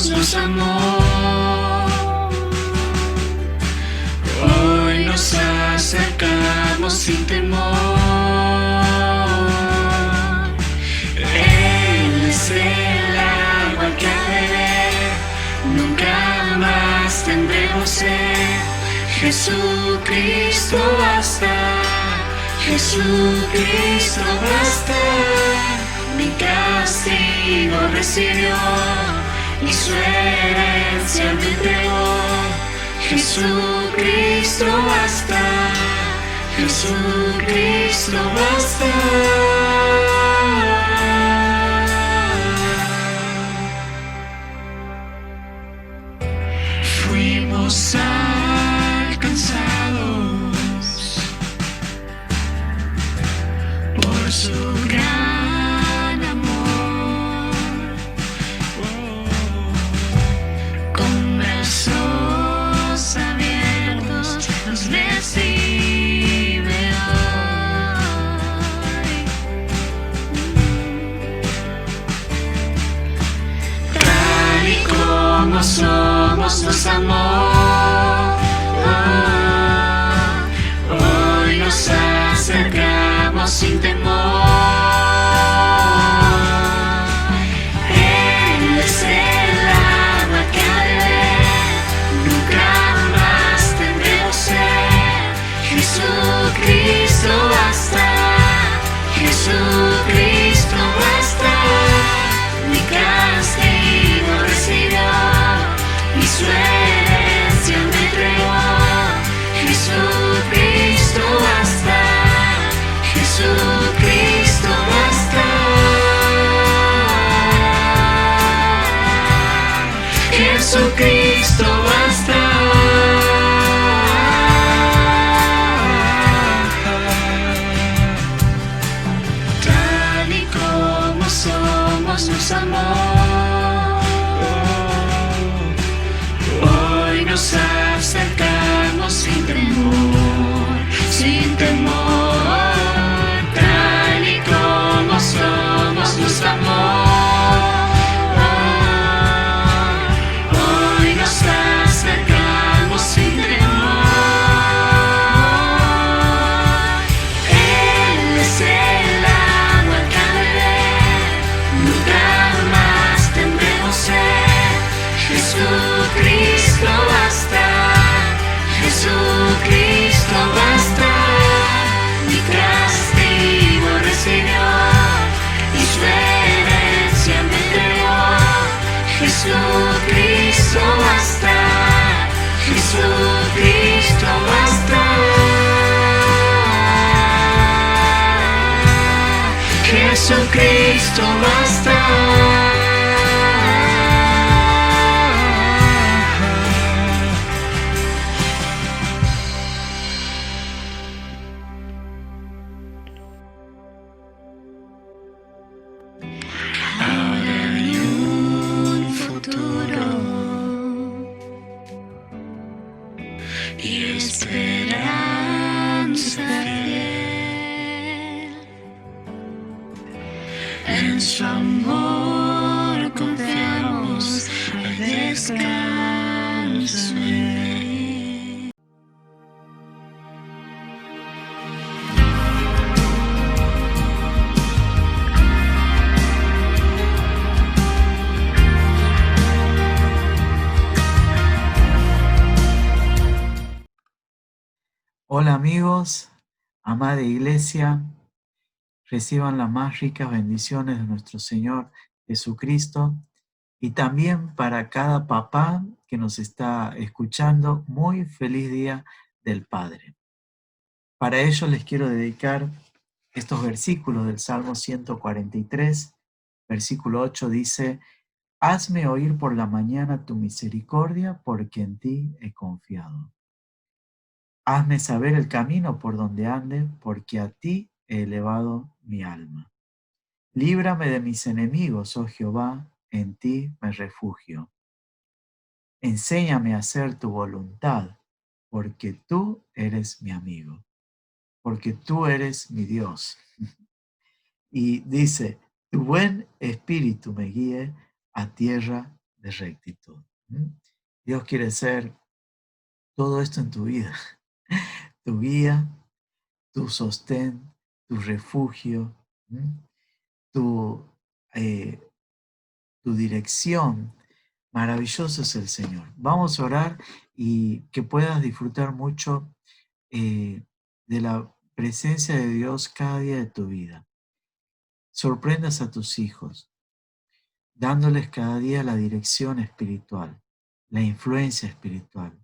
somos nos amó. Hoy nos acercamos sin temor. Él es el agua que al beber nunca más tendremos sed. Jesucristo basta, Jesucristo basta. Mi castigo recibió y su herencia me entregó. Jesucristo basta, Jesucristo basta. Fuimos alcanzados por su gran amor. Con brazos abiertos nos recibe hoy. Tal y como somos nos amó. Hoy nos acercamos sin temor. Él es el agua que al beber nunca más tendremos sed. Jesucristo basta, Jesucristo basta. Mi castigo recibió y su herencia me entregó. Jesucristo basta, Jesucristo basta. Jesucristo basta. Tal y como somos nos amó. Hoy nos acercamos sin temor, sin temor. Tal y como somos nos amó. Hoy nos acercamos sin temor. Él es el agua que al beber nunca más tendremos sed. Jesucristo basta, Jesucristo basta. Mi castigo recibió y su herencia me entregó. Jesucristo basta, Jesucristo basta. Jesucristo basta. Ahora hay un futuro y esperanza fiel. En su amor confiamos, hay descanso en él. Hola amigos, amada iglesia, reciban las más ricas bendiciones de nuestro Señor Jesucristo y también para cada papá que nos está escuchando, muy feliz Día del Padre. Para ello les quiero dedicar estos versículos del Salmo 143, versículo 8 dice: Hazme oír por la mañana tu misericordia, porque en ti he confiado. Hazme saber el camino por donde ande, porque a ti he elevado mi alma. Líbrame de mis enemigos, oh Jehová, en ti me refugio. Enséñame a hacer tu voluntad, porque tú eres mi amigo, porque tú eres mi Dios. Y dice, tu buen espíritu me guíe a tierra de rectitud. Dios quiere ser todo esto en tu vida, tu guía, tu sostén, tu refugio, tu, eh, tu dirección. Maravilloso es el Señor. Vamos a orar y que puedas disfrutar mucho de la presencia de Dios cada día de tu vida. Sorprendas a tus hijos, dándoles cada día la dirección espiritual, la influencia espiritual.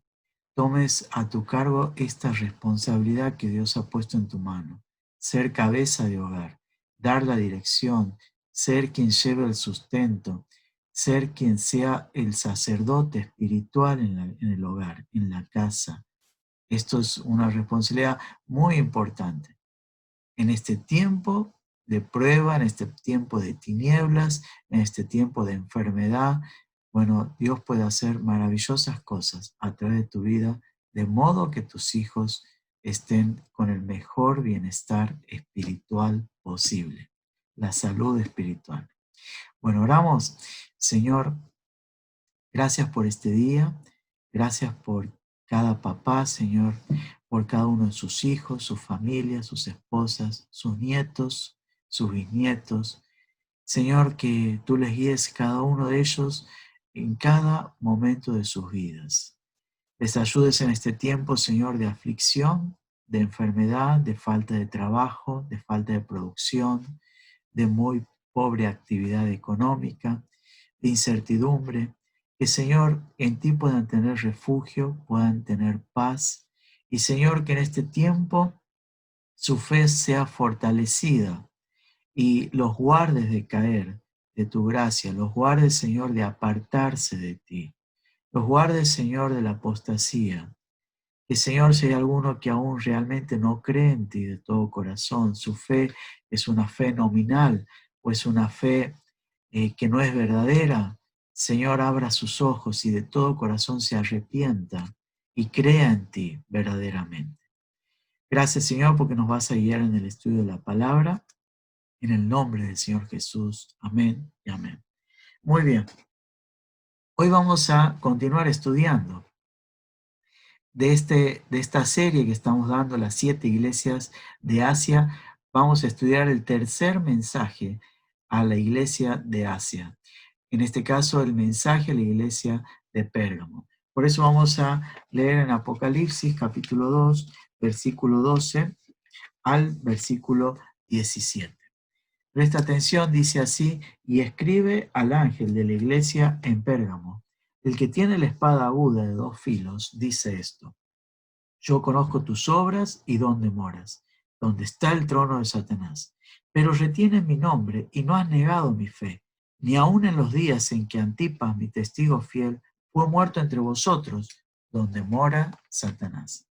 Tomes a tu cargo esta responsabilidad que Dios ha puesto en tu mano, ser cabeza de hogar, dar la dirección, ser quien lleve el sustento, ser quien sea el sacerdote espiritual en el hogar, en la casa. Esto es una responsabilidad muy importante en este tiempo de prueba, en este tiempo de tinieblas, en este tiempo de enfermedad. Bueno, Dios puede hacer maravillosas cosas a través de tu vida, de modo que tus hijos estén con el mejor bienestar espiritual posible, la salud espiritual. Bueno, oramos. Señor, gracias por este día, gracias por cada papá, Señor, por cada uno de sus hijos, sus familias, sus esposas, sus nietos, sus bisnietos. Señor, que tú les guíes cada uno de ellos en cada momento de sus vidas. Les ayudes en este tiempo, Señor, de aflicción, de enfermedad, de falta de trabajo, de falta de producción, de muy pobre actividad económica, de incertidumbre, que Señor en ti puedan tener refugio, puedan tener paz y Señor que en este tiempo su fe sea fortalecida y los guardes de caer de tu gracia, los guardes Señor de apartarse de ti, los guardes Señor de la apostasía, que Señor, si hay alguno que aún realmente no cree en ti de todo corazón, su fe es una fe nominal o es una fe que no es verdadera, Señor, abra sus ojos y de todo corazón se arrepienta y crea en ti verdaderamente. Gracias, Señor, porque nos vas a guiar en el estudio de la palabra. En el nombre del Señor Jesús. Amén y amén. Muy bien. Hoy vamos a continuar estudiando de esta serie que estamos dando, las 7 iglesias de Asia. Vamos a estudiar el tercer mensaje a la iglesia de Asia. En este caso, el mensaje a la iglesia de Pérgamo. Por eso vamos a leer en Apocalipsis capítulo 2, versículo 12 al versículo 17. Presta atención, dice así: y escribe al ángel de la iglesia en Pérgamo. El que tiene la espada aguda de 2 filos dice esto: yo conozco tus obras y dónde moras, donde está el trono de Satanás. Pero retienes mi nombre y no has negado mi fe, ni aun en los días en que Antipas, mi testigo fiel, fue muerto entre vosotros, donde mora Satanás.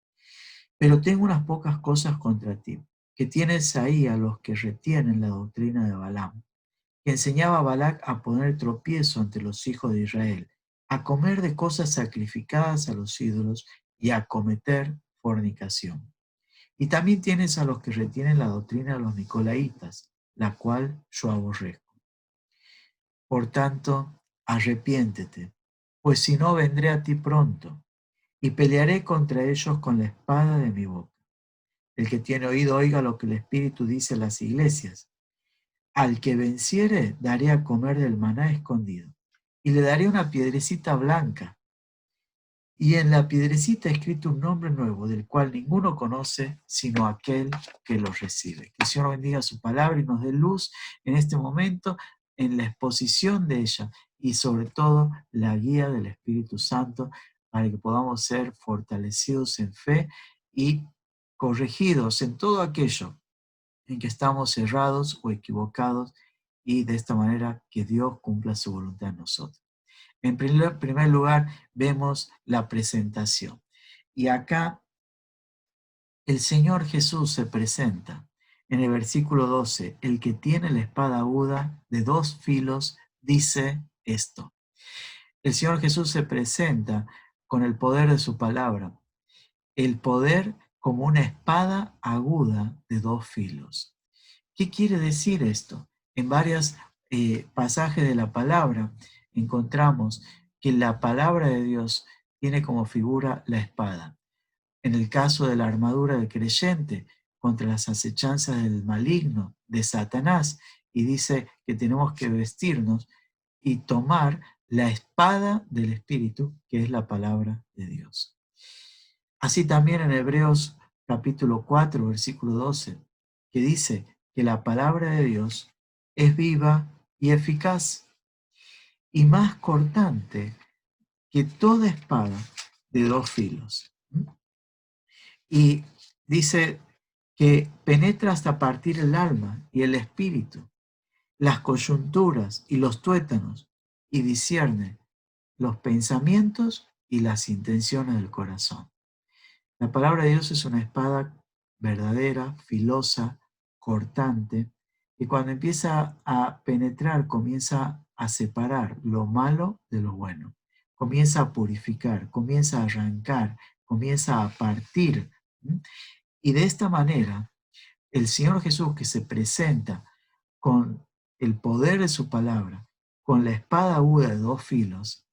Pero tengo unas pocas cosas contra ti, que tienes ahí a los que retienen la doctrina de Balaam, que enseñaba a Balac a poner tropiezo ante los hijos de Israel, a comer de cosas sacrificadas a los ídolos y a cometer fornicación. Y también tienes a los que retienen la doctrina de los nicolaitas, la cual yo aborrezco. Por tanto, arrepiéntete, pues si no vendré a ti pronto, y pelearé contra ellos con la espada de mi boca. El que tiene oído oiga lo que el Espíritu dice a las iglesias. Al que venciere daré a comer del maná escondido, y le daré una piedrecita blanca, y en la piedrecita escrito un nombre nuevo, del cual ninguno conoce sino aquel que lo recibe. Que el Señor bendiga su palabra y nos dé luz en este momento, en la exposición de ella, y sobre todo la guía del Espíritu Santo, para que podamos ser fortalecidos en fe y corregidos en todo aquello en que estamos errados o equivocados, y de esta manera que Dios cumpla su voluntad en nosotros. En primer lugar, vemos la presentación. Y acá el Señor Jesús se presenta. En el versículo 12, el que tiene la espada aguda de 2 filos dice esto. El Señor Jesús se presenta con el poder de su palabra. El poder como una espada aguda de 2 filos. ¿Qué quiere decir esto? En varios pasajes de la palabra, encontramos que la palabra de Dios tiene como figura la espada. En el caso de la armadura del creyente, contra las acechanzas del maligno, de Satanás, y dice que tenemos que vestirnos y tomar la espada del Espíritu, que es la palabra de Dios. Así también en Hebreos capítulo 4, versículo 12, que dice que la palabra de Dios es viva y eficaz y más cortante que toda espada de dos filos. Y dice que penetra hasta partir el alma y el espíritu, las coyunturas y los tuétanos, y discierne los pensamientos y las intenciones del corazón. La palabra de Dios es una espada verdadera, filosa, cortante, y cuando empieza a penetrar, comienza a separar lo malo de lo bueno, comienza a purificar, comienza a arrancar, comienza a partir. Y de esta manera, el Señor Jesús, que se presenta con el poder de su palabra, con la espada aguda de dos filos,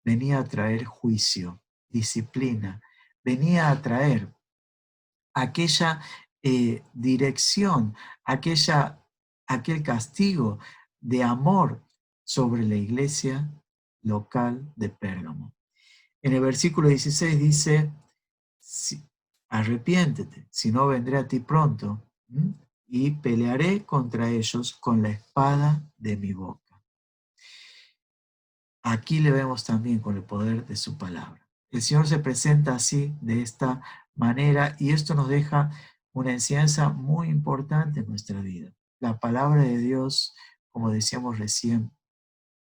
venía a traer juicio, disciplina, venía a traer aquella dirección, aquel castigo de amor sobre la iglesia local de Pérgamo. En el versículo 16 dice, arrepiéntete, si no vendré a ti pronto, y pelearé contra ellos con la espada de mi boca. Aquí le vemos también con el poder de su palabra. El Señor se presenta así, de esta manera, y esto nos deja una enseñanza muy importante en nuestra vida. La palabra de Dios, como decíamos recién,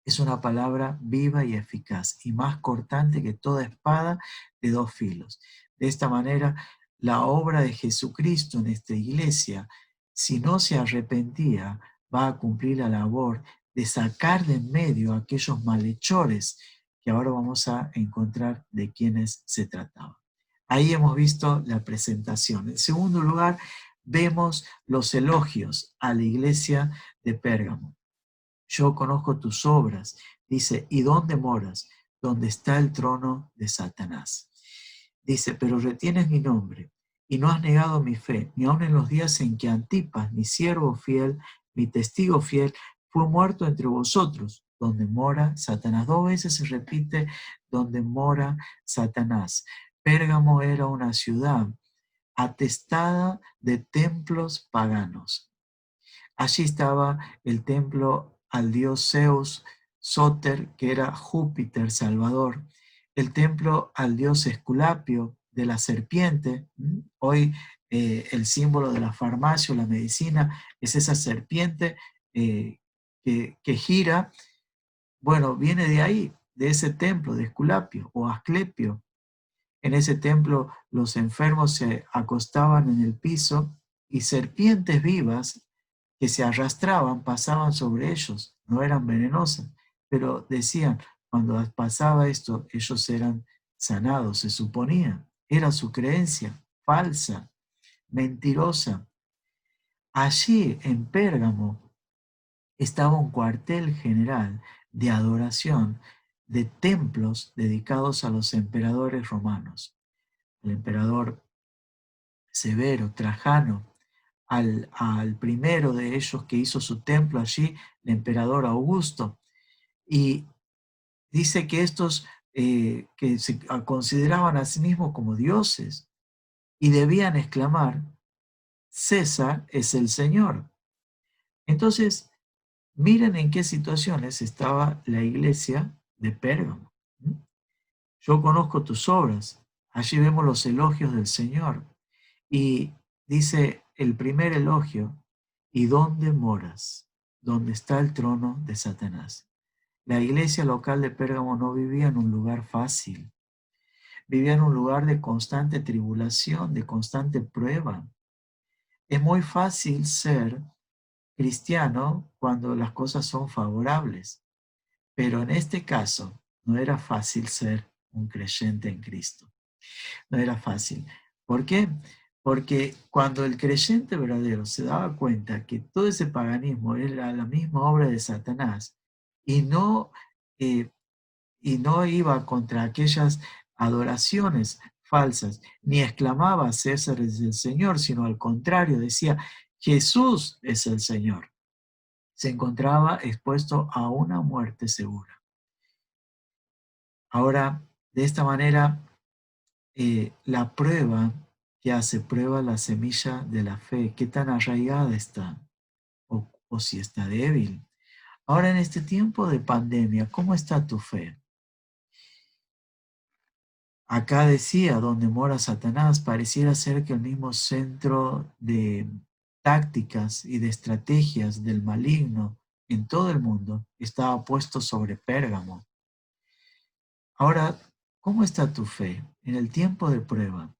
es una palabra viva y eficaz y más cortante que toda espada de dos filos. De esta manera, la obra de Jesucristo en esta iglesia, si no se arrepentía, va a cumplir la labor de sacar de en medio a aquellos malhechores que ahora vamos a encontrar de quienes se trataba. Ahí hemos visto la presentación. En segundo lugar, vemos los elogios a la iglesia de Pérgamo. Yo conozco tus obras, dice, ¿y dónde moras? Donde está el trono de Satanás. Dice, pero retienes mi nombre y no has negado mi fe, ni aun en los días en que Antipas, mi siervo fiel, mi testigo fiel, fue muerto entre vosotros, donde mora Satanás. Dos veces se repite donde mora Satanás. Pérgamo era una ciudad atestada de templos paganos. Allí estaba el templo al dios Zeus, Soter, que era Júpiter Salvador, el templo al dios Esculapio de la serpiente. Hoy el símbolo de la farmacia o la medicina es esa serpiente que gira. Bueno, viene de ahí, de ese templo de Esculapio o Asclepio. En ese templo los enfermos se acostaban en el piso y serpientes vivas que se arrastraban pasaban sobre ellos. No eran venenosas, pero decían, cuando pasaba esto, ellos eran sanados, se suponía. Era su creencia falsa, mentirosa. Allí en Pérgamo estaba un cuartel general de adoración de templos dedicados a los emperadores romanos. El emperador Severo, Trajano, al primero de ellos que hizo su templo allí, el emperador Augusto. Y dice que estos que se consideraban a sí mismos como dioses y debían exclamar, César es el Señor. Entonces, miren en qué situaciones estaba la iglesia de Pérgamo. Yo conozco tus obras. Allí vemos los elogios del Señor. Y dice el primer elogio, ¿y dónde moras? ¿Dónde está el trono de Satanás? La iglesia local de Pérgamo no vivía en un lugar fácil. Vivía en un lugar de constante tribulación, de constante prueba. Es muy fácil ser cristiano cuando las cosas son favorables, pero en este caso no era fácil ser un creyente en Cristo. No era fácil. ¿Por qué? Porque cuando el creyente verdadero se daba cuenta que todo ese paganismo era la misma obra de Satanás y no eh, y no iba contra aquellas adoraciones falsas, ni exclamaba César es el Señor, sino al contrario, decía Jesús es el Señor. Se encontraba expuesto a una muerte segura. Ahora, de esta manera, la prueba que hace prueba la semilla de la fe, qué tan arraigada está o si está débil. Ahora, en este tiempo de pandemia, ¿cómo está tu fe? Acá decía, donde mora Satanás, pareciera ser que el mismo centro de tácticas y de estrategias del maligno en todo el mundo estaba puesto sobre Pérgamo. Ahora, ¿cómo está tu fe en el tiempo de prueba,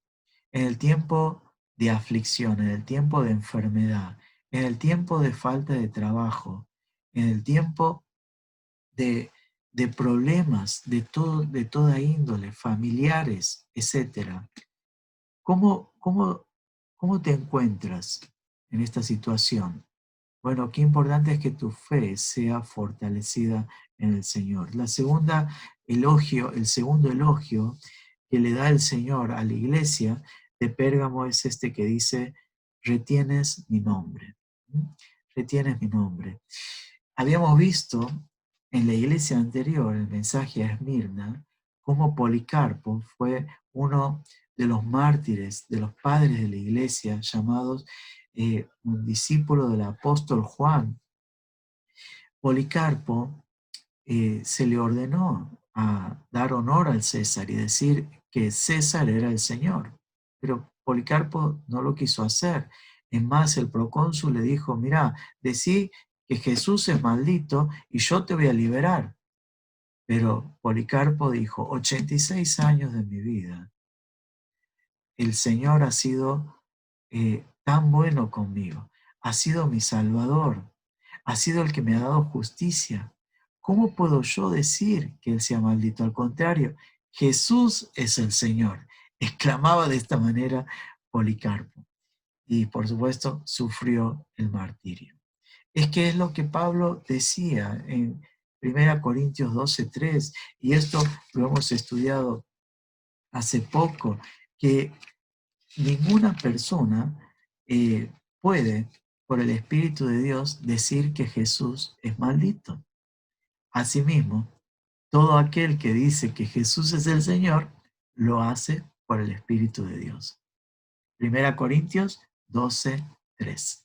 en el tiempo de aflicción, en el tiempo de enfermedad, en el tiempo de falta de trabajo, en el tiempo de, de problemas de toda índole, familiares, etcétera? ¿Cómo te encuentras en esta situación? Bueno, qué importante es que tu fe sea fortalecida en el Señor. El segundo elogio que le da el Señor a la iglesia de Pérgamo es este que dice, retienes mi nombre. ¿Mm? Retienes mi nombre. Habíamos visto en la iglesia anterior, el mensaje a Esmirna, cómo Policarpo fue uno de los mártires, de los padres de la iglesia, llamados un discípulo del apóstol Juan. Policarpo se le ordenó a dar honor al César y decir que César era el Señor, pero Policarpo no lo quiso hacer. Es más, el procónsul le dijo, mira, decí que Jesús es maldito y yo te voy a liberar. Pero Policarpo dijo, 86 años de mi vida, el Señor ha sido tan bueno conmigo, ha sido mi Salvador, ha sido el que me ha dado justicia. ¿Cómo puedo yo decir que Él sea maldito? Al contrario, Jesús es el Señor. Exclamaba de esta manera Policarpo. Y por supuesto sufrió el martirio. Es que es lo que Pablo decía en 1 Corintios 12:3, y esto lo hemos estudiado hace poco, que ninguna persona puede, por el Espíritu de Dios, decir que Jesús es maldito. Asimismo, todo aquel que dice que Jesús es el Señor, lo hace por el Espíritu de Dios. 1 Corintios 12:3.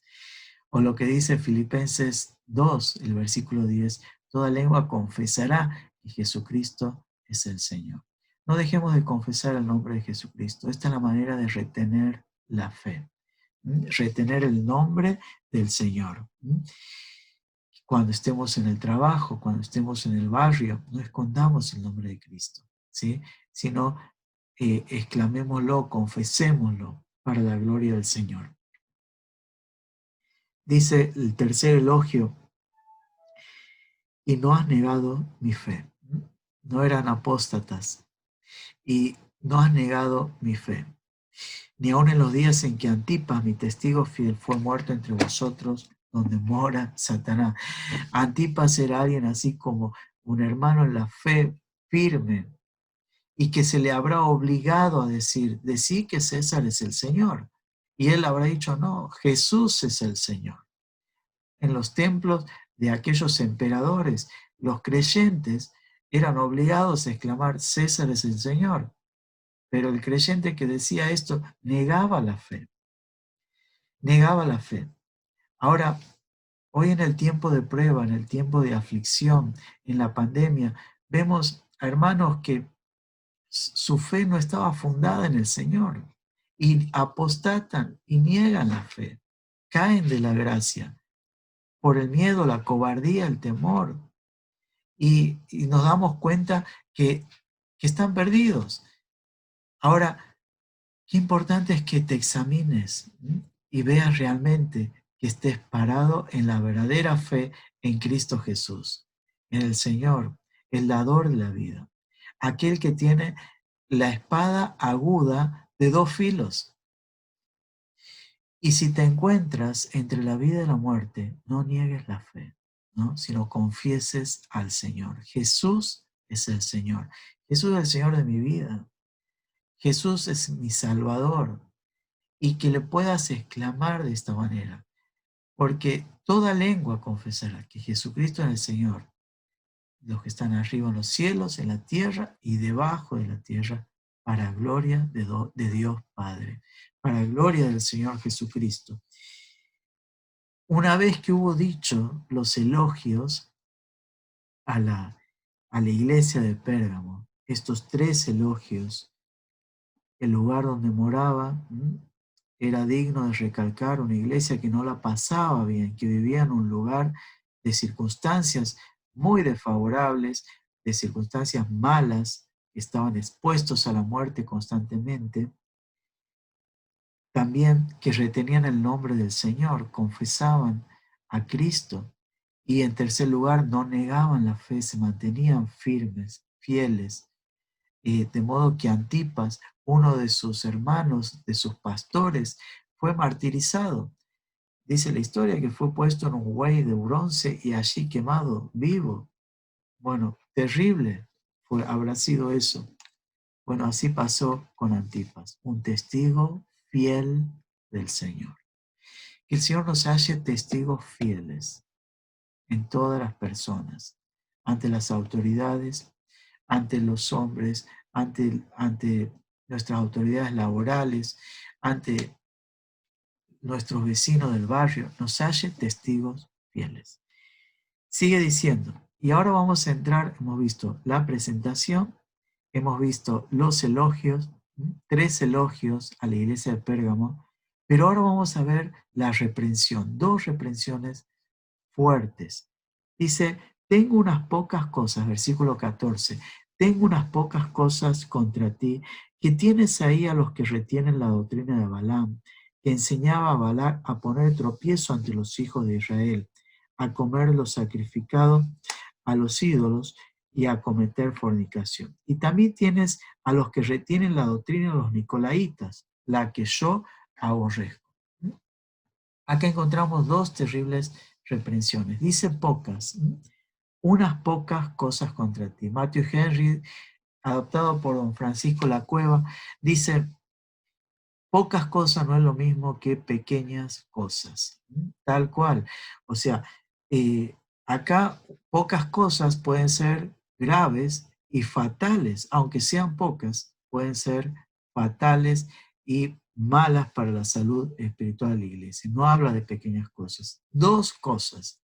O lo que dice Filipenses 2, el versículo 10, toda lengua confesará que Jesucristo es el Señor. No dejemos de confesar el nombre de Jesucristo. Esta es la manera de retener la fe, retener el nombre del Señor. Cuando estemos en el trabajo, cuando estemos en el barrio, no escondamos el nombre de Cristo, ¿sí? Sino exclamémoslo, confesémoslo para la gloria del Señor. Dice el tercer elogio, y no has negado mi fe. No eran apóstatas y no has negado mi fe. Ni aun en los días en que Antipas, mi testigo fiel, fue muerto entre vosotros, donde mora Satanás. Antipas era alguien así como un hermano en la fe firme y que se le habrá obligado a decir, decí que César es el Señor. Y él habrá dicho, no, Jesús es el Señor. En los templos de aquellos emperadores, los creyentes eran obligados a exclamar, César es el Señor. Pero el creyente que decía esto negaba la fe, negaba la fe. Ahora, hoy en el tiempo de prueba, en el tiempo de aflicción, en la pandemia, vemos a hermanos que su fe no estaba fundada en el Señor y apostatan y niegan la fe, caen de la gracia por el miedo, la cobardía, el temor. Y nos damos cuenta que están perdidos. Ahora, qué importante es que te examines y veas realmente que estés parado en la verdadera fe en Cristo Jesús, en el Señor, el dador de la vida, aquel que tiene la espada aguda de dos filos. Y si te encuentras entre la vida y la muerte, no niegues la fe. ¿no? Sino confieses al Señor. Jesús es el Señor. Jesús es el Señor de mi vida. Jesús es mi Salvador. Y que le puedas exclamar de esta manera. Porque toda lengua confesará que Jesucristo es el Señor. Los que están arriba en los cielos, en la tierra y debajo de la tierra, para gloria de Dios Padre, para gloria del Señor Jesucristo. Una vez que hubo dicho los elogios a la iglesia de Pérgamo, estos 3 elogios, el lugar donde moraba era digno de recalcar, una iglesia que no la pasaba bien, que vivía en un lugar de circunstancias muy desfavorables, de circunstancias malas, que estaban expuestos a la muerte constantemente. También que retenían el nombre del Señor, confesaban a Cristo. Y en tercer lugar, no negaban la fe, se mantenían firmes, fieles. De modo que Antipas, uno de sus hermanos, de sus pastores, fue martirizado. Dice la historia que fue puesto en un buey de bronce y allí quemado, vivo. Bueno, terrible habrá sido eso. Bueno, así pasó con Antipas, un testigo fiel del Señor. Que el Señor nos halle testigos fieles en todas las personas, ante las autoridades, ante los hombres, ante nuestras autoridades laborales, ante nuestros vecinos del barrio, nos halle testigos fieles. Sigue diciendo, y ahora vamos a entrar, hemos visto la presentación, hemos visto los elogios, 3 elogios a la iglesia de Pérgamo, pero ahora vamos a ver la reprensión, 2 reprensiones fuertes. Dice, tengo unas pocas cosas, versículo 14, tengo unas pocas cosas contra ti, que tienes ahí a los que retienen la doctrina de Balaam, que enseñaba a Balac a poner tropiezo ante los hijos de Israel, a comer lo sacrificado a los ídolos y a cometer fornicación. Y también tienes a los que retienen la doctrina de los nicolaitas, la que yo aborrezco. Acá encontramos 2 terribles reprensiones. Dice pocas, unas pocas cosas contra ti. Matthew Henry, adoptado por don Francisco La Cueva, dice, pocas cosas no es lo mismo que pequeñas cosas. Tal cual. O sea, acá pocas cosas pueden ser graves y fatales, aunque sean pocas, pueden ser fatales y malas para la salud espiritual de la iglesia. No habla de pequeñas cosas. 2 cosas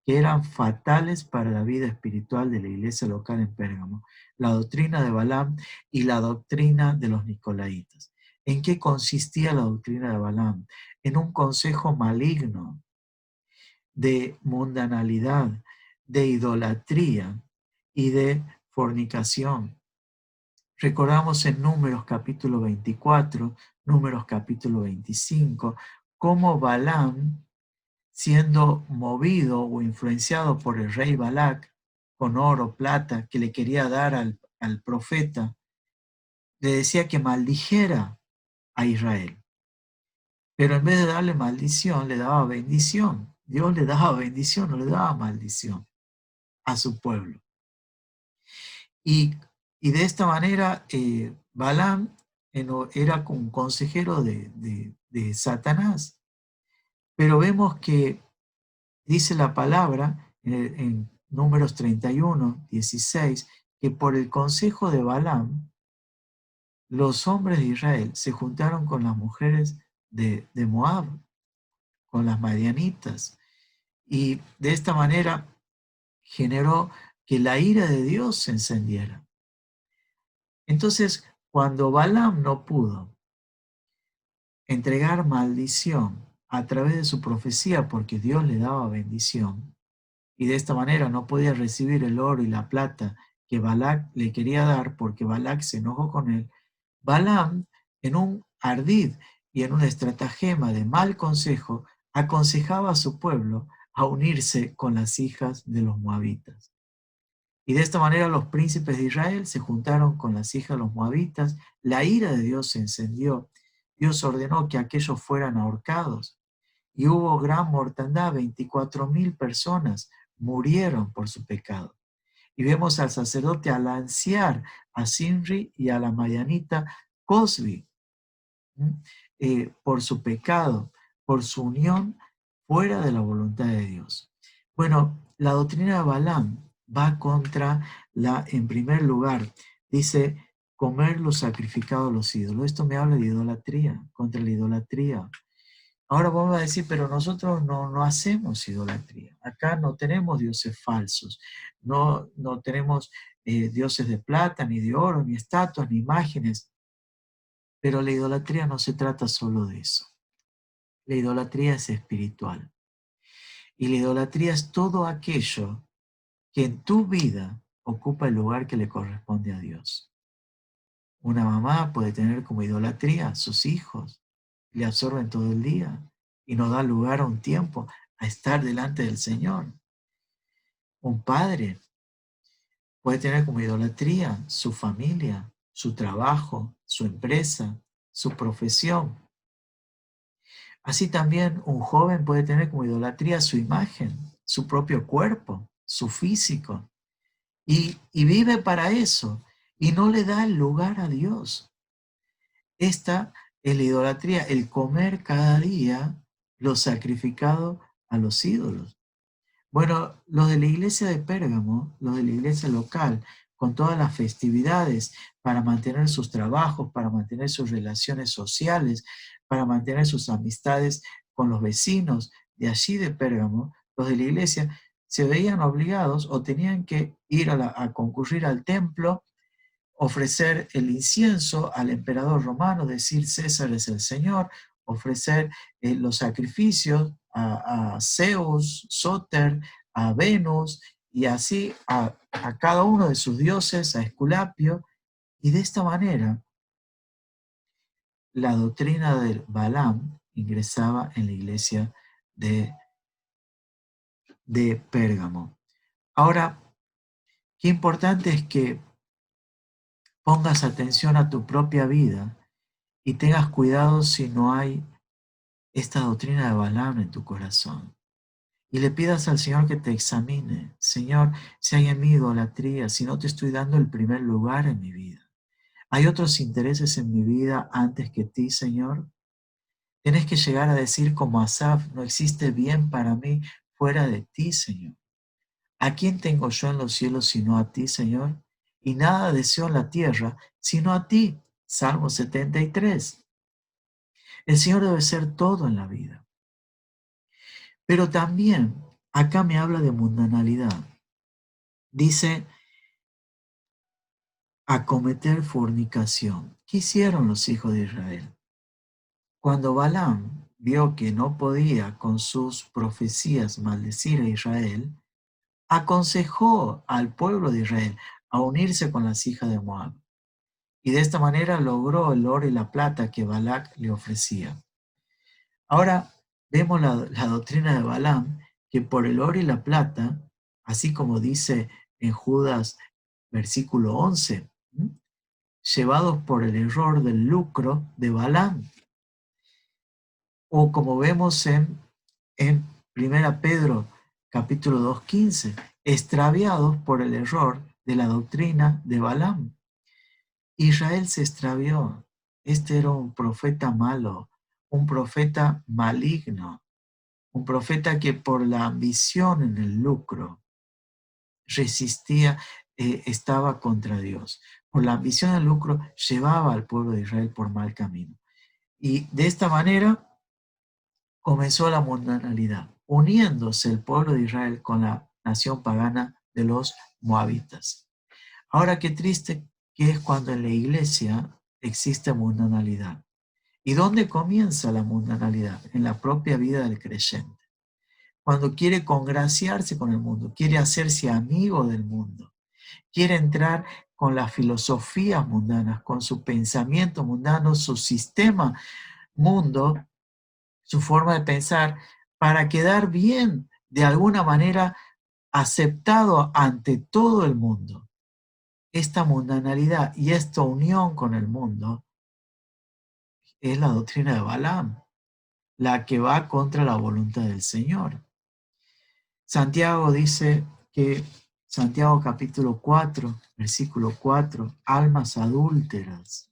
que eran fatales para la vida espiritual de la iglesia local en Pérgamo. La doctrina de Balaam y la doctrina de los nicolaitas. ¿En qué consistía la doctrina de Balaam? En un consejo maligno de mundanalidad, de idolatría y de fornicación. Recordamos en Números capítulo 24, Números capítulo 25, cómo Balaam, siendo movido o influenciado por el rey Balac con oro, plata, que le quería dar al profeta, le decía que maldijera a Israel. Pero en vez de darle maldición, le daba bendición. Dios le daba bendición, no le daba maldición a su pueblo. Y de esta manera, Balaam era un consejero de Satanás. Pero vemos que dice la palabra en Números 31, 16, que por el consejo de Balaam, los hombres de Israel se juntaron con las mujeres de Moab, con las madianitas, y de esta manera generó que la ira de Dios se encendiera. Entonces, cuando Balaam no pudo entregar maldición a través de su profecía porque Dios le daba bendición, y de esta manera no podía recibir el oro y la plata que Balac le quería dar porque Balac se enojó con él, Balaam, en un ardid y en una estratagema de mal consejo, aconsejaba a su pueblo a unirse con las hijas de los moabitas. Y de esta manera los príncipes de Israel se juntaron con las hijas de los moabitas, la ira de Dios se encendió, Dios ordenó que aquellos fueran ahorcados. y hubo gran mortandad, 24,000 personas murieron por su pecado. Y vemos al sacerdote alanciar a Simri y a la Madianita Cosbi, por su pecado, por su unión fuera de la voluntad de Dios. Bueno, la doctrina de Balaam va contra en primer lugar, dice, comer lo sacrificado a los ídolos. Esto me habla de idolatría, contra la idolatría. Ahora vamos a decir, pero nosotros no hacemos idolatría. Acá no tenemos dioses falsos, no tenemos dioses de plata, ni de oro, ni estatuas, ni imágenes. Pero la idolatría no se trata solo de eso. La idolatría es espiritual. Y la idolatría es todo aquello que en tu vida ocupa el lugar que le corresponde a Dios. Una mamá puede tener como idolatría a sus hijos, le absorben todo el día y no da lugar a un tiempo a estar delante del Señor. Un padre puede tener como idolatría su familia, su trabajo, su empresa, su profesión. Así también un joven puede tener como idolatría su imagen, su propio cuerpo, su físico, y vive para eso y no le da el lugar a Dios. Esta es la idolatría, el comer cada día lo sacrificado a los ídolos. Bueno, los de la iglesia de Pérgamo, los de la iglesia local, con todas las festividades para mantener sus trabajos, para mantener sus relaciones sociales, para mantener sus amistades con los vecinos de allí de Pérgamo, los de la iglesia se veían obligados o tenían que ir a concurrir al templo, ofrecer el incienso al emperador romano, decir César es el Señor, ofrecer los sacrificios a Zeus, Soter, a Venus y así a cada uno de sus dioses, a Esculapio, y de esta manera la doctrina del Balaam ingresaba en la iglesia de Pérgamo. Ahora, qué importante es que pongas atención a tu propia vida y tengas cuidado si no hay esta doctrina de Balaam en tu corazón. Y le pidas al Señor que te examine. Señor, si hay en mí idolatría, si no te estoy dando el primer lugar en mi vida. ¿Hay otros intereses en mi vida antes que ti, Señor? Tienes que llegar a decir como Asaf, no existe bien para mí fuera de ti, Señor. ¿A quién tengo yo en los cielos sino a ti, Señor? Y nada deseo en la tierra sino a ti. Salmo 73. El Señor debe ser todo en la vida. Pero también acá me habla de mundanalidad. Dice, acometer fornicación. ¿Qué hicieron los hijos de Israel? Cuando Balaam vio que no podía con sus profecías maldecir a Israel, aconsejó al pueblo de Israel a unirse con las hijas de Moab. Y de esta manera logró el oro y la plata que Balac le ofrecía. Ahora vemos la doctrina de Balaam, que por el oro y la plata, así como dice en Judas versículo 11, llevados por el error del lucro de Balaam, o como vemos en 1 Pedro capítulo 2:15, extraviados por el error de la doctrina de Balaam. Israel se extravió. Este era un profeta malo, un profeta maligno, un profeta que por la ambición en el lucro resistía, estaba contra Dios. Por la ambición en el lucro llevaba al pueblo de Israel por mal camino. Y de esta manera comenzó la mundanalidad, uniéndose el pueblo de Israel con la nación pagana de los moabitas. Ahora qué triste que es cuando en la iglesia existe mundanalidad. ¿Y dónde comienza la mundanalidad? En la propia vida del creyente. Cuando quiere congraciarse con el mundo, quiere hacerse amigo del mundo, quiere entrar con las filosofías mundanas, con su pensamiento mundano, su sistema mundo, su forma de pensar, para quedar bien, de alguna manera aceptado ante todo el mundo. Esta mundanalidad y esta unión con el mundo es la doctrina de Balaam. la que va contra la voluntad del Señor. Santiago dice que, Santiago capítulo 4, versículo 4, almas adúlteras.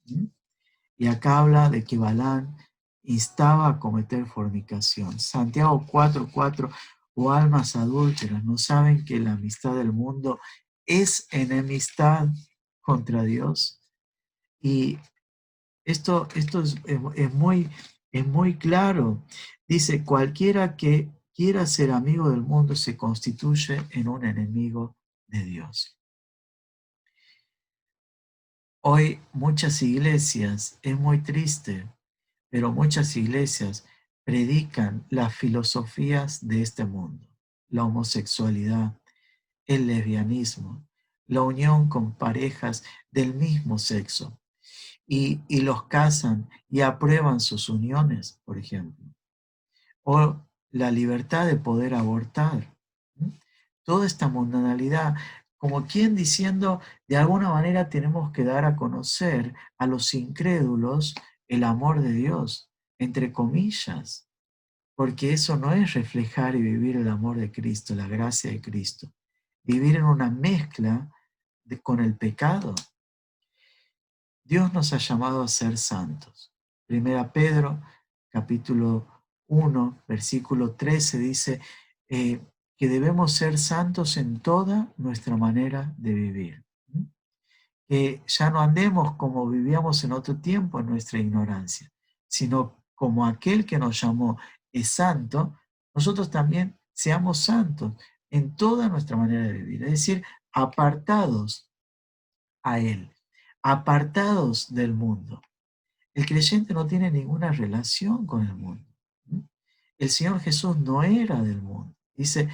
Y acá habla de que Balaam instaba a cometer fornicación. Santiago 4:4, o almas adúlteras, ¿no saben que la amistad del mundo es enemistad contra Dios? Y esto es muy claro. Dice, cualquiera que quiera ser amigo del mundo se constituye en un enemigo de Dios. Hoy muchas iglesias, es muy triste, pero muchas iglesias predican las filosofías de este mundo, la homosexualidad, el lesbianismo, la unión con parejas del mismo sexo y los casan y aprueban sus uniones, por ejemplo, o la libertad de poder abortar. ¿Mm? Toda esta mundanalidad, como quien diciendo, de alguna manera tenemos que dar a conocer a los incrédulos el amor de Dios, entre comillas, porque eso no es reflejar y vivir el amor de Cristo, la gracia de Cristo. Vivir en una mezcla con el pecado. Dios nos ha llamado a ser santos. Primera Pedro, capítulo 1, versículo 13 dice que debemos ser santos en toda nuestra manera de vivir. Que ya no andemos como vivíamos en otro tiempo en nuestra ignorancia, sino como aquel que nos llamó es santo, nosotros también seamos santos en toda nuestra manera de vivir, es decir, apartados a Él, apartados del mundo. El creyente no tiene ninguna relación con el mundo. El Señor Jesús no era del mundo. Dice,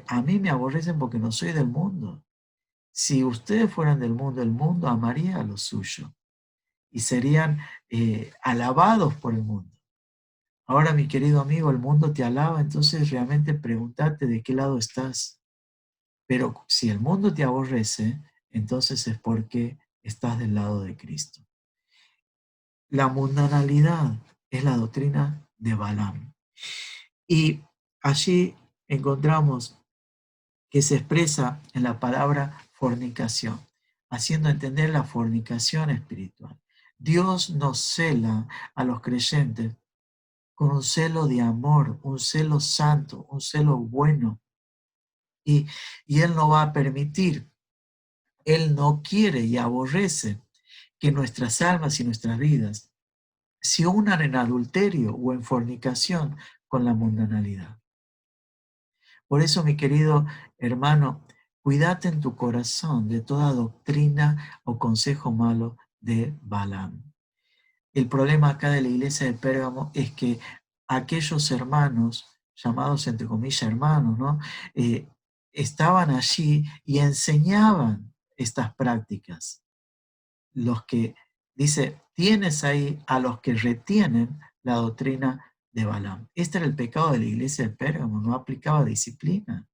a mí me aborrecen porque no soy del mundo. Si ustedes fueran del mundo, el mundo amaría a lo suyo y serían alabados por el mundo. Ahora, mi querido amigo, el mundo te alaba, entonces realmente pregúntate de qué lado estás. Pero si el mundo te aborrece, entonces es porque estás del lado de Cristo. La mundanalidad es la doctrina de Balaam. Y allí encontramos que se expresa en la palabra fornicación, haciendo entender la fornicación espiritual. Dios nos cela a los creyentes con un celo de amor, un celo santo, un celo bueno. Y Él no va a permitir, Él no quiere y aborrece que nuestras almas y nuestras vidas se unan en adulterio o en fornicación con la mundanalidad. Por eso, mi querido hermano, cuídate en tu corazón de toda doctrina o consejo malo de Balaam. El problema acá de la iglesia de Pérgamo es que aquellos hermanos, llamados entre comillas hermanos, ¿no? Estaban allí y enseñaban estas prácticas. Los que, dice, tienes ahí a los que retienen la doctrina de Balaam. Este era el pecado de la iglesia de Pérgamo, no aplicaba disciplina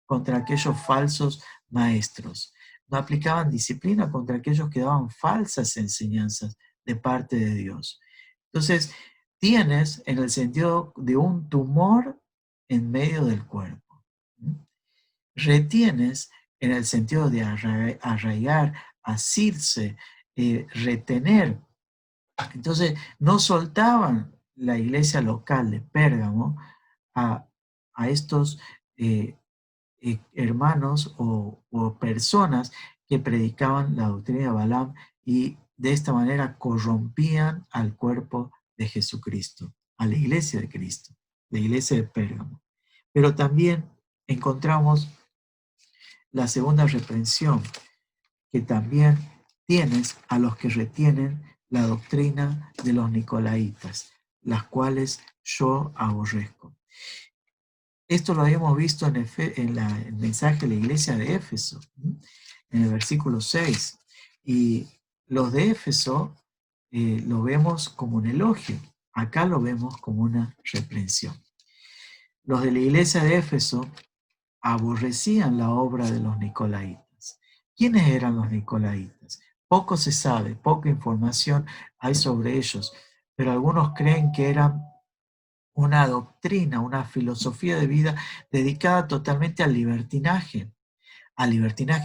contra aquellos falsos maestros. No aplicaban disciplina contra aquellos que daban falsas enseñanzas de parte de Dios. Entonces, tienes en el sentido de un tumor en medio del cuerpo. Retienes en el sentido de arraigar, asirse, retener. Entonces, no soltaban la iglesia local de Pérgamo a estos hermanos o personas que predicaban la doctrina de Balaam y de esta manera corrompían al cuerpo de Jesucristo, a la iglesia de Cristo, la iglesia de Pérgamo. Pero también encontramos la segunda reprensión, que también tienes a los que retienen la doctrina de los nicolaitas, las cuales yo aborrezco. Esto lo habíamos visto en el mensaje de la iglesia de Éfeso, en el versículo 6. Y los de Éfeso lo vemos como un elogio. Acá lo vemos como una reprensión. Los de la iglesia de Éfeso aborrecían la obra de los nicolaitas. ¿Quiénes eran los nicolaitas? Poco se sabe, poca información hay sobre ellos, pero algunos creen que eran una doctrina, una filosofía de vida dedicada totalmente al libertinaje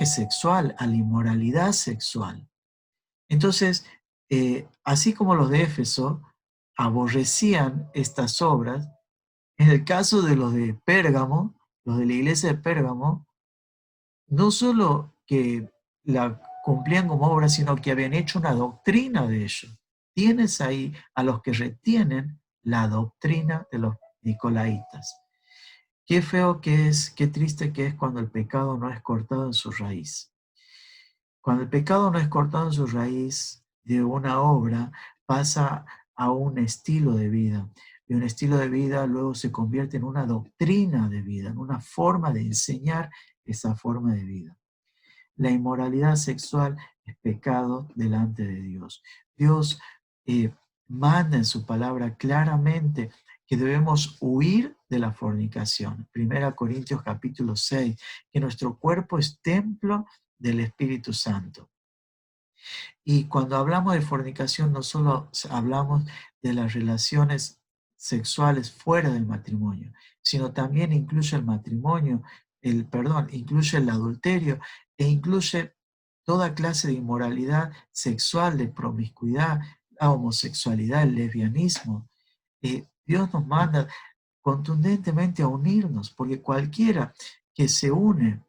sexual, a la inmoralidad sexual. Entonces, así como los de Éfeso aborrecían estas obras, en el caso de los de Pérgamo, los de la iglesia de Pérgamo, no solo que la cumplían como obra, sino que habían hecho una doctrina de ello. Tienes ahí a los que retienen la doctrina de los nicolaitas. Qué feo que es, qué triste que es cuando el pecado no es cortado en su raíz. Cuando el pecado no es cortado en su raíz de una obra, pasa a un estilo de vida. Y un estilo de vida luego se convierte en una doctrina de vida, en una forma de enseñar esa forma de vida. La inmoralidad sexual es pecado delante de Dios. Dios eh, manda en su palabra claramente que debemos huir de la fornicación. 1 capítulo 6, que nuestro cuerpo es templo del Espíritu Santo. Y cuando hablamos de fornicación, no solo hablamos de las relaciones sexuales fuera del matrimonio, sino también incluye el matrimonio, incluye el adulterio e incluye toda clase de inmoralidad sexual, de promiscuidad, la homosexualidad, el lesbianismo. Dios nos manda contundentemente a unirnos, porque cualquiera que se une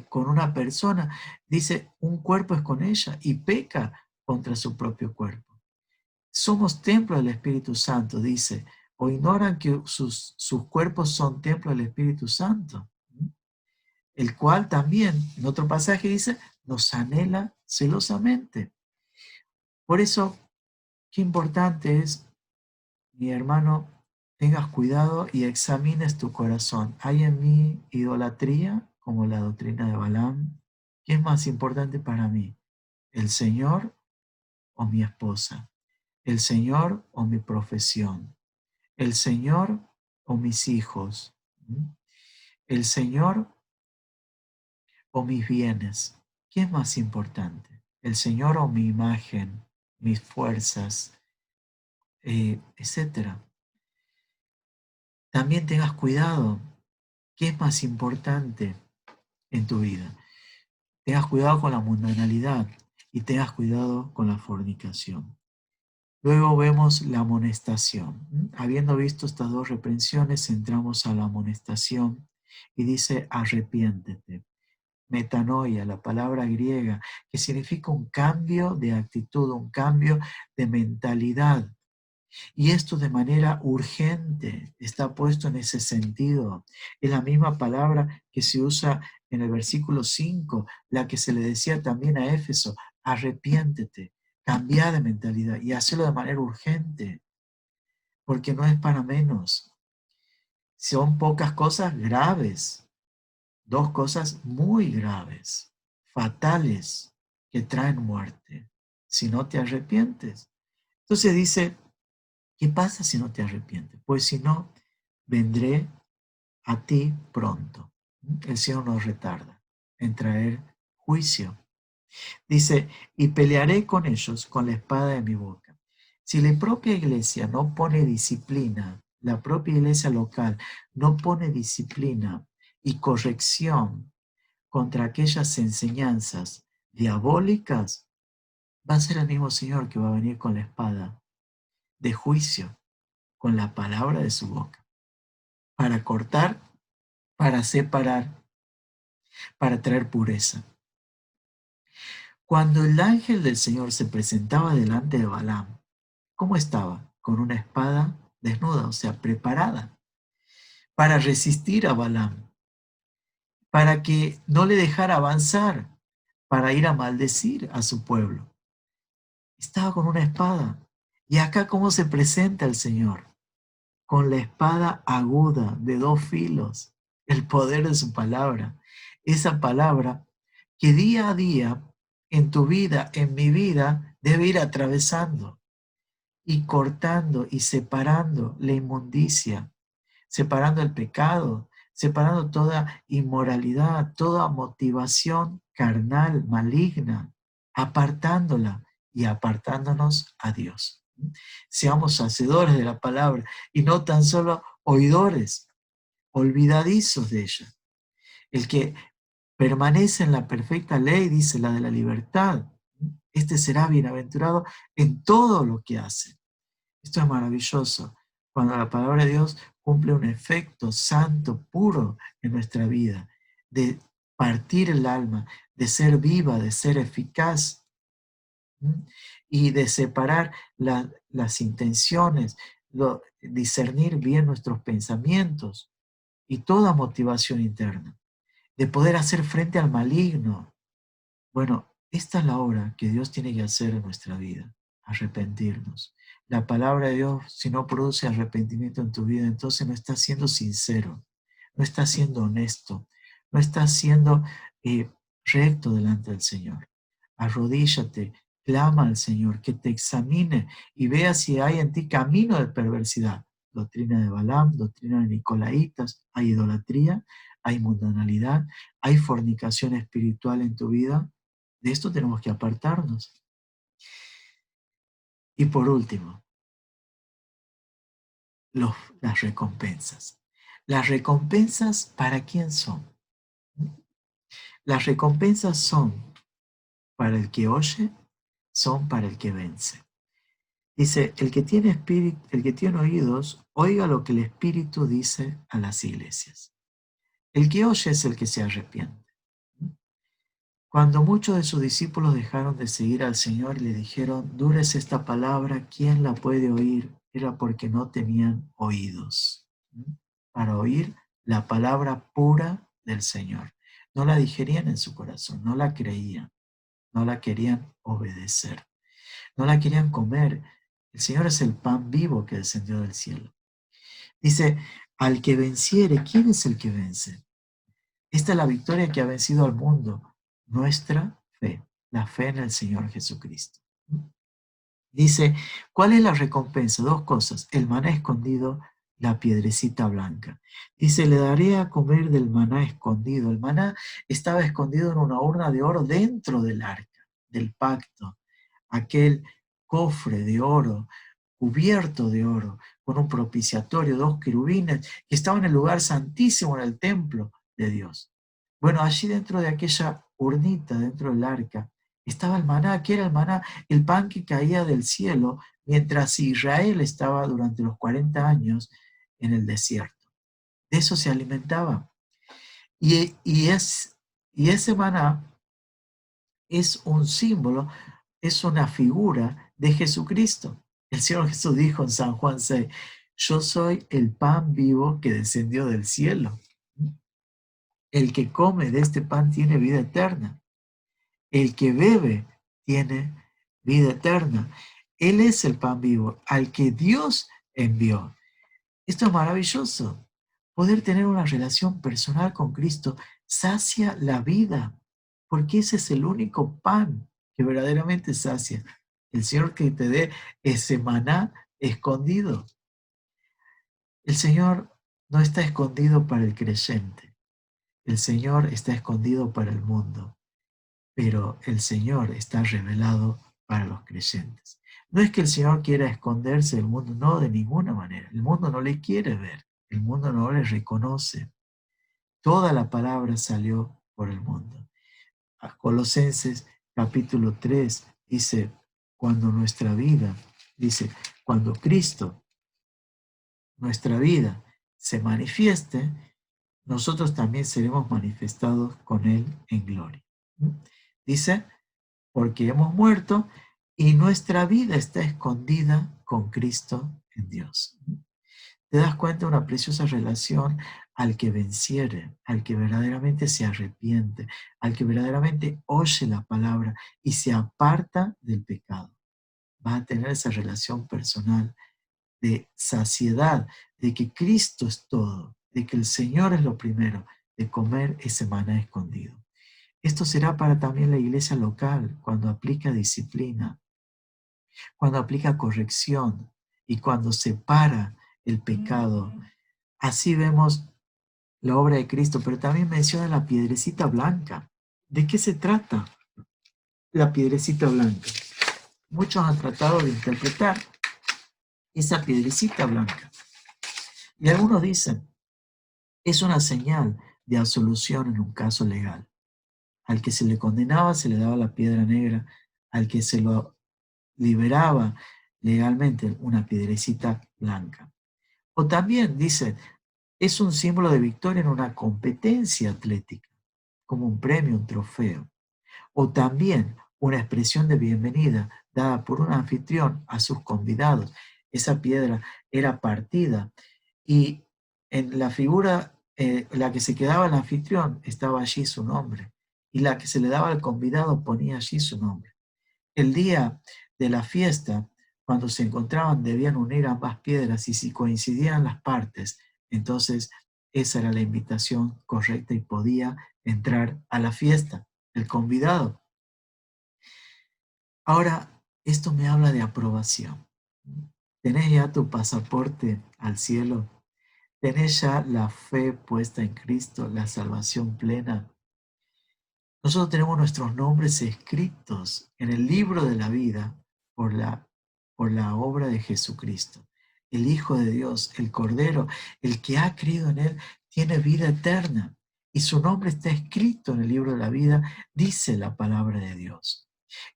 con una persona, dice, un cuerpo es con ella y peca contra su propio cuerpo. Somos templo del Espíritu Santo, dice, o ignoran que sus cuerpos son templo del Espíritu Santo, el cual también, en otro pasaje dice, nos anhela celosamente. Por eso, qué importante es, mi hermano, tengas cuidado y examines tu corazón. ¿Hay en mí idolatría, como la doctrina de Balaam? ¿Qué es más importante para mí? ¿El Señor o mi esposa? ¿El Señor o mi profesión? ¿El Señor o mis hijos? ¿El Señor o mis bienes? ¿Qué es más importante? ¿El Señor o mi imagen, mis fuerzas, etcétera? También tengas cuidado. ¿Qué es más importante en tu vida? Tengas cuidado con la mundanalidad y tengas cuidado con la fornicación. Luego vemos la amonestación. Habiendo visto estas dos reprensiones, entramos a la amonestación y dice arrepiéntete. Metanoia, la palabra griega, que significa un cambio de actitud, un cambio de mentalidad. Y esto de manera urgente está puesto en ese sentido. Es la misma palabra que se usa en el versículo 5, la que se le decía también a Éfeso, arrepiéntete, cambia de mentalidad y hazlo de manera urgente, porque no es para menos. Son pocas cosas graves, dos cosas muy graves, fatales, que traen muerte, si no te arrepientes. Entonces dice, ¿qué pasa si no te arrepientes? Pues si no, vendré a ti pronto. El Señor nos retarda en traer juicio. Dice, y pelearé con ellos con la espada de mi boca. Si la propia iglesia no pone disciplina, la propia iglesia local no pone disciplina y corrección contra aquellas enseñanzas diabólicas, va a ser el mismo Señor que va a venir con la espada de juicio, con la palabra de su boca, para cortar, para separar, para traer pureza. Cuando el ángel del Señor se presentaba delante de Balaam, ¿cómo estaba? Con una espada desnuda, o sea, preparada, para resistir a Balaam, para que no le dejara avanzar, para ir a maldecir a su pueblo. Estaba con una espada. Y acá, ¿cómo se presenta el Señor? Con la espada aguda de dos filos, el poder de su palabra. Esa palabra que día a día en tu vida, en mi vida, debe ir atravesando y cortando y separando la inmundicia, separando el pecado, separando toda inmoralidad, toda motivación carnal, maligna, apartándola y apartándonos a Dios. Seamos hacedores de la palabra y no tan solo oidores, olvidadizos de ella. El que permanece en la perfecta ley, dice la de la libertad, este será bienaventurado en todo lo que hace. Esto es maravilloso, cuando la palabra de Dios cumple un efecto santo, puro en nuestra vida, de partir el alma, de ser viva, de ser eficaz, y de separar las intenciones, discernir bien nuestros pensamientos y toda motivación interna, de poder hacer frente al maligno. Bueno, esta es la obra que Dios tiene que hacer en nuestra vida, arrepentirnos. La palabra de Dios, si no produce arrepentimiento en tu vida, entonces no estás siendo sincero, no estás siendo honesto, no estás siendo recto delante del Señor. Arrodíllate, clama al Señor, que te examine y vea si hay en ti camino de perversidad. Doctrina de Balaam, doctrina de Nicolaitas, hay idolatría, hay mundanalidad, hay fornicación espiritual en tu vida. De esto tenemos que apartarnos. Y por último, las recompensas. ¿Las recompensas para quién son? Las recompensas son para el que oye, son para el que vence. Dice, el que tiene espíritu, el que tiene oídos, oiga lo que el Espíritu dice a las iglesias. El que oye es el que se arrepiente. Cuando muchos de sus discípulos dejaron de seguir al Señor y le dijeron, dura es esta palabra, ¿quién la puede oír? Era porque no tenían oídos para oír la palabra pura del Señor. No la digerían en su corazón, no la creían, no la querían obedecer, no la querían comer. El Señor es el pan vivo que descendió del cielo. Dice, al que venciere, ¿quién es el que vence? Esta es la victoria que ha vencido al mundo, nuestra fe, la fe en el Señor Jesucristo. Dice, ¿cuál es la recompensa? Dos cosas, el maná escondido, la piedrecita blanca. Dice, le daré a comer del maná escondido. El maná estaba escondido en una urna de oro dentro del arca, del pacto, aquel cofre de oro, cubierto de oro, con un propiciatorio, dos querubines, que estaban en el lugar santísimo en el templo de Dios. Bueno, allí dentro de aquella urnita, dentro del arca, estaba el maná. ¿Qué era el maná? El pan que caía del cielo mientras Israel estaba durante los 40 años en el desierto. De eso se alimentaba. Y ese maná es un símbolo, es una figura de Jesucristo. El Señor Jesús dijo en San Juan 6, yo soy el pan vivo que descendió del cielo. El que come de este pan tiene vida eterna. El que bebe tiene vida eterna. Él es el pan vivo al que Dios envió. Esto es maravilloso. Poder tener una relación personal con Cristo sacia la vida, porque ese es el único pan que verdaderamente sacia. El Señor que te dé ese maná escondido. El Señor no está escondido para el creyente. El Señor está escondido para el mundo. Pero el Señor está revelado para los creyentes. No es que el Señor quiera esconderse del mundo, no, de ninguna manera. El mundo no le quiere ver, el mundo no le reconoce. Toda la palabra salió por el mundo. A Colosenses capítulo 3 dice, cuando nuestra vida, dice, cuando Cristo, nuestra vida, se manifieste, nosotros también seremos manifestados con Él en gloria. Dice, porque hemos muerto y nuestra vida está escondida con Cristo en Dios. ¿Te das cuenta? Una preciosa relación al que venciere, al que verdaderamente se arrepiente, al que verdaderamente oye la palabra y se aparta del pecado. Va a tener esa relación personal de saciedad, de que Cristo es todo, de que el Señor es lo primero, de comer ese maná escondido. Esto será para también la iglesia local, cuando aplica disciplina, cuando aplica corrección y cuando separa el pecado. Así vemos la obra de Cristo, pero también menciona la piedrecita blanca. ¿De qué se trata la piedrecita blanca? Muchos han tratado de interpretar esa piedrecita blanca. Y algunos dicen, es una señal de absolución en un caso legal. Al que se le condenaba se le daba la piedra negra, al que se lo liberaba legalmente una piedrecita blanca. O también dice, es un símbolo de victoria en una competencia atlética, como un premio, un trofeo. O también una expresión de bienvenida dada por un anfitrión a sus convidados. Esa piedra era partida y en la figura, la que se quedaba el anfitrión, estaba allí su nombre, y la que se le daba al convidado ponía allí su nombre. El día de la fiesta, cuando se encontraban, debían unir ambas piedras y si coincidían las partes, entonces esa era la invitación correcta y podía entrar a la fiesta, el convidado. Ahora, esto me habla de aprobación. ¿Tenés ya tu pasaporte al cielo? ¿Tenés ya la fe puesta en Cristo, la salvación plena? Nosotros tenemos nuestros nombres escritos en el libro de la vida por la obra de Jesucristo. El Hijo de Dios, el Cordero, el que ha creído en Él, tiene vida eterna. Y su nombre está escrito en el libro de la vida, dice la palabra de Dios.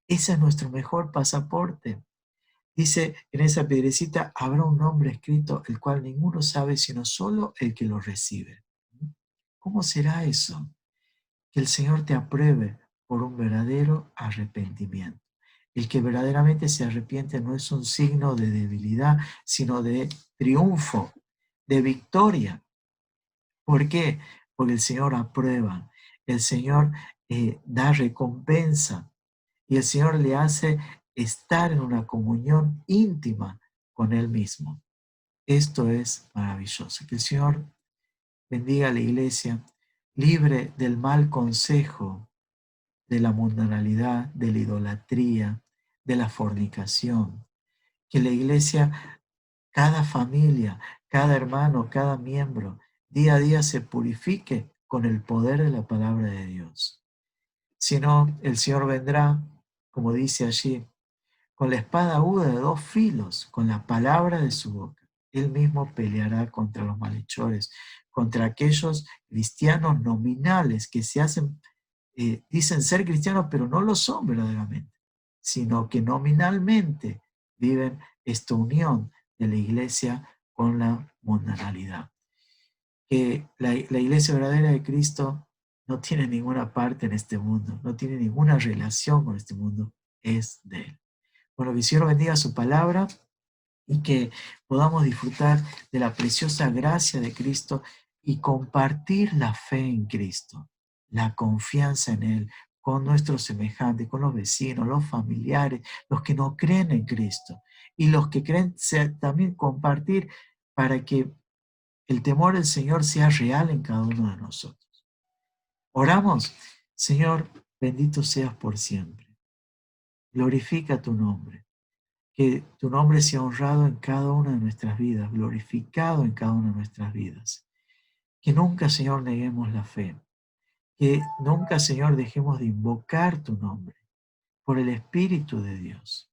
Ese es nuestro mejor pasaporte. Dice en esa piedrecita, habrá un nombre escrito, el cual ninguno sabe sino solo el que lo recibe. ¿Cómo será eso? Que el Señor te apruebe por un verdadero arrepentimiento. El que verdaderamente se arrepiente no es un signo de debilidad, sino de triunfo, de victoria. ¿Por qué? Porque el Señor aprueba, el Señor da recompensa y el Señor le hace estar en una comunión íntima con Él mismo. Esto es maravilloso. Que el Señor bendiga a la iglesia, libre del mal consejo, de la mundanalidad, de la idolatría, de la fornicación. Que la iglesia, cada familia, cada hermano, cada miembro, día a día se purifique con el poder de la palabra de Dios. Si no, el Señor vendrá, como dice allí, con la espada aguda de dos filos, con la palabra de su boca. Él mismo peleará contra los malhechores, contra aquellos cristianos nominales que se hacen, dicen ser cristianos, pero no lo son verdaderamente, sino que nominalmente viven esta unión de la iglesia con la mundanalidad. Que la iglesia verdadera de Cristo no tiene ninguna parte en este mundo, no tiene ninguna relación con este mundo, es de Él. Bueno, que el Señor bendiga su palabra y que podamos disfrutar de la preciosa gracia de Cristo y compartir la fe en Cristo, la confianza en Él con nuestros semejantes, con los vecinos, los familiares, los que no creen en Cristo y los que creen también compartir para que el temor del Señor sea real en cada uno de nosotros. Oramos, Señor, bendito seas por siempre. Glorifica tu nombre. Que tu nombre sea honrado en cada una de nuestras vidas, glorificado en cada una de nuestras vidas. Que nunca, Señor, neguemos la fe. Que nunca, Señor, dejemos de invocar tu nombre por el Espíritu de Dios.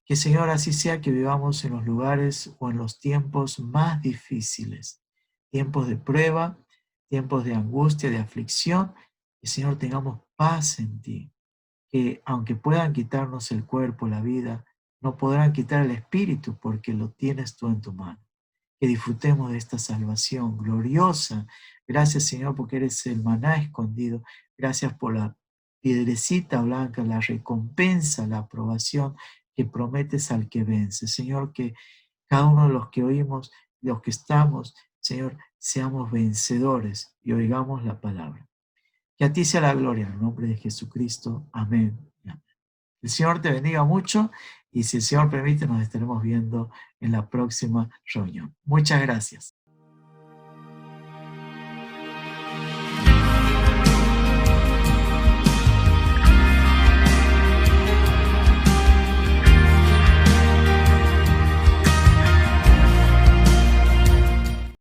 Que, Señor, así sea que vivamos en los lugares o en los tiempos más difíciles, tiempos de prueba, tiempos de angustia, de aflicción, que, Señor, tengamos paz en ti. Que aunque puedan quitarnos el cuerpo, la vida, no podrán quitar el espíritu porque lo tienes tú en tu mano. Que disfrutemos de esta salvación gloriosa. Gracias, Señor, porque eres el maná escondido. Gracias por la piedrecita blanca, la recompensa, la aprobación que prometes al que vence. Señor, que cada uno de los que oímos, los que estamos, Señor, seamos vencedores y oigamos la palabra. Que a ti sea la gloria en el nombre de Jesucristo. Amén. El Señor te bendiga mucho y si el Señor permite nos estaremos viendo en la próxima reunión. Muchas gracias.